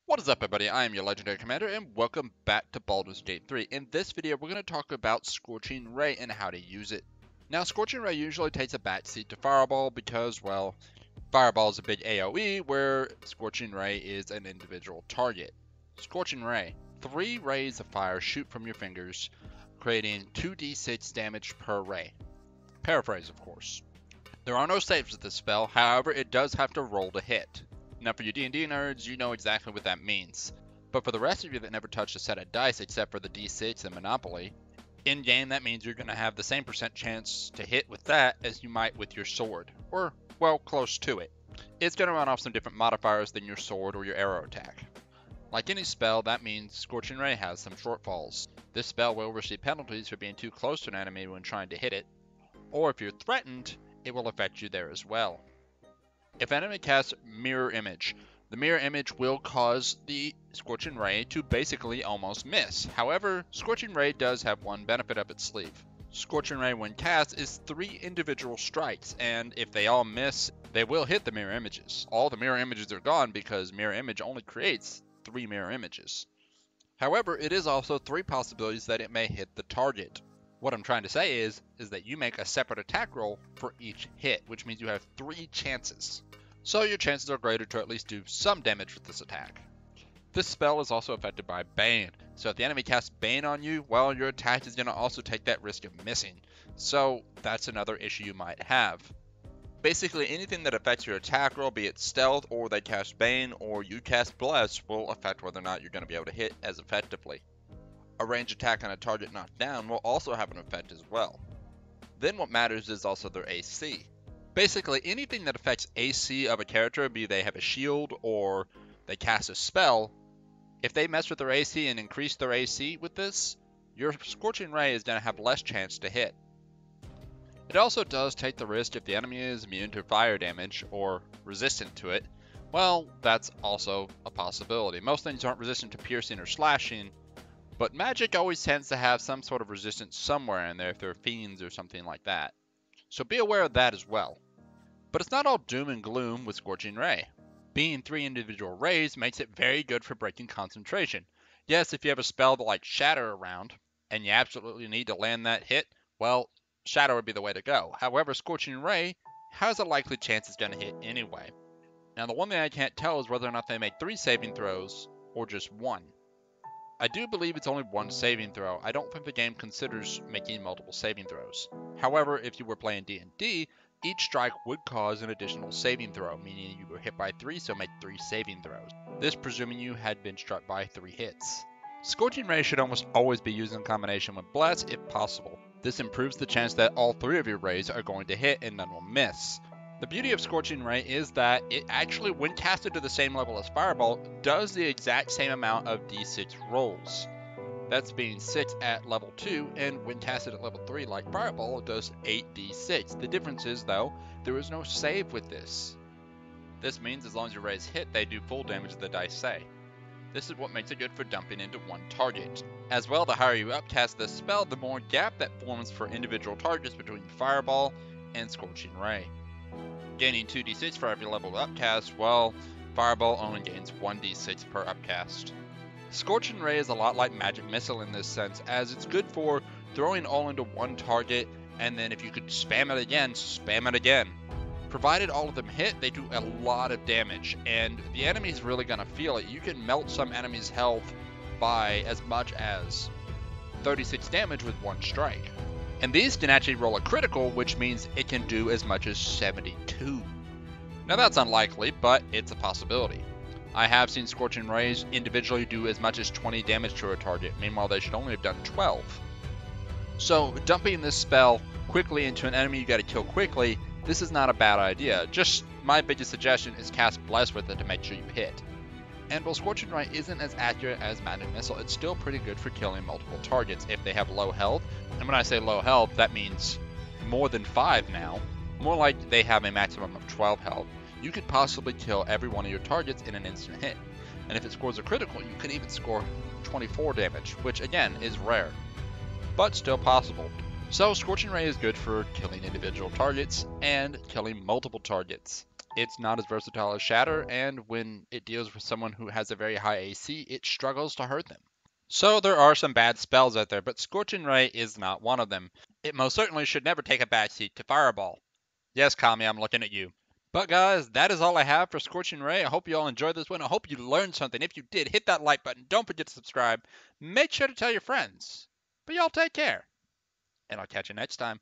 What is up, everybody? I am your legendary commander and welcome back to Baldur's Gate 3. In this video we're going to talk about Scorching Ray and how to use it. Now Scorching Ray usually takes a backseat to Fireball because, well, Fireball is a big AoE where Scorching Ray is an individual target. Scorching Ray. 3 rays of fire shoot from your fingers, creating 2d6 damage per ray. Paraphrase, of course. There are no saves with this spell, however it does have to roll to hit. Now for you D&D nerds, you know exactly what that means. But for the rest of you that never touched a set of dice except for the D6 and Monopoly, in game that means you're going to have the same percent chance to hit with that as you might with your sword. Or, well, close to it. It's going to run off some different modifiers than your sword or your arrow attack. Like any spell, that means Scorching Ray has some shortfalls. This spell will receive penalties for being too close to an enemy when trying to hit it, or if you're threatened, it will affect you there as well. If an enemy casts Mirror Image, the Mirror Image will cause the Scorching Ray to basically almost miss. However, Scorching Ray does have one benefit up its sleeve. Scorching Ray when cast is 3 individual strikes, and if they all miss, they will hit the Mirror Images. All the Mirror Images are gone because Mirror Image only creates 3 Mirror Images. However, it is also 3 possibilities that it may hit the target. What I'm trying to say is that you make a separate attack roll for each hit, which means you have 3 chances. So your chances are greater to at least do some damage with this attack. This spell is also affected by Bane, so if the enemy casts Bane on you, well, your attack is going to also take that risk of missing. So that's another issue you might have. Basically anything that affects your attack roll, be it stealth or they cast Bane or you cast Bless, will affect whether or not you're going to be able to hit as effectively. A ranged attack on a target knocked down will also have an effect as well. Then what matters is also their AC. Basically anything that affects AC of a character, be they have a shield or they cast a spell, if they mess with their AC and increase their AC with this, your Scorching Ray is going to have less chance to hit. It also does take the risk if the enemy is immune to fire damage or resistant to it. Well, that's also a possibility. Most things aren't resistant to piercing or slashing, but magic always tends to have some sort of resistance somewhere in there if they're fiends or something like that. So be aware of that as well. But it's not all doom and gloom with Scorching Ray. Being 3 individual rays makes it very good for breaking concentration. Yes, if you have a spell like Shatter around, and you absolutely need to land that hit, well, Shatter would be the way to go. However, Scorching Ray has a likely chance it's going to hit anyway. Now the one thing I can't tell is whether or not they make 3 saving throws, or just 1. I do believe it's only 1 saving throw. I don't think the game considers making multiple saving throws. However, if you were playing D&D, each strike would cause an additional saving throw, meaning you were hit by 3, so make 3 saving throws. This presuming you had been struck by 3 hits. Scorching Ray should almost always be used in combination with Bless if possible. This improves the chance that all 3 of your rays are going to hit and none will miss. The beauty of Scorching Ray is that it actually, when casted to the same level as Fireball, does the exact same amount of D6 rolls. That's being 6 at level 2, and when casted at level 3 like Fireball, it does 8d6. The difference is, though, there is no save with this. This means as long as your rays hit, they do full damage the dice say. This is what makes it good for dumping into one target. As well, the higher you upcast this spell, the more gap that forms for individual targets between Fireball and Scorching Ray. Gaining 2d6 for every level upcast, well, Fireball only gains 1d6 per upcast. Scorching Ray is a lot like Magic Missile in this sense, as it's good for throwing all into one target, and then if you could spam it again, spam it again. Provided all of them hit, they do a lot of damage, and the enemy's really going to feel it. You can melt some enemy's health by as much as 36 damage with 1 strike. And these can actually roll a critical, which means it can do as much as 72. Now that's unlikely, but it's a possibility. I have seen Scorching Rays individually do as much as 20 damage to a target, meanwhile they should only have done 12. So dumping this spell quickly into an enemy you gotta kill quickly, this is not a bad idea. Just my biggest suggestion is cast Bless with it to make sure you hit. And while Scorching Ray isn't as accurate as Magic Missile, it's still pretty good for killing multiple targets if they have low health. And when I say low health, that means more than 5 now. More like they have a maximum of 12 health. You could possibly kill every one of your targets in an instant hit. And if it scores a critical, you could even score 24 damage, which again is rare, but still possible. So Scorching Ray is good for killing individual targets and killing multiple targets. It's not as versatile as Shatter, and when it deals with someone who has a very high AC, it struggles to hurt them. So there are some bad spells out there, but Scorching Ray is not one of them. It most certainly should never take a backseat to Fireball. Yes, Kami, I'm looking at you. But guys, that is all I have for Scorching Ray. I hope you all enjoyed this one. I hope you learned something. If you did, hit that like button. Don't forget to subscribe. Make sure to tell your friends. But y'all take care, and I'll catch you next time.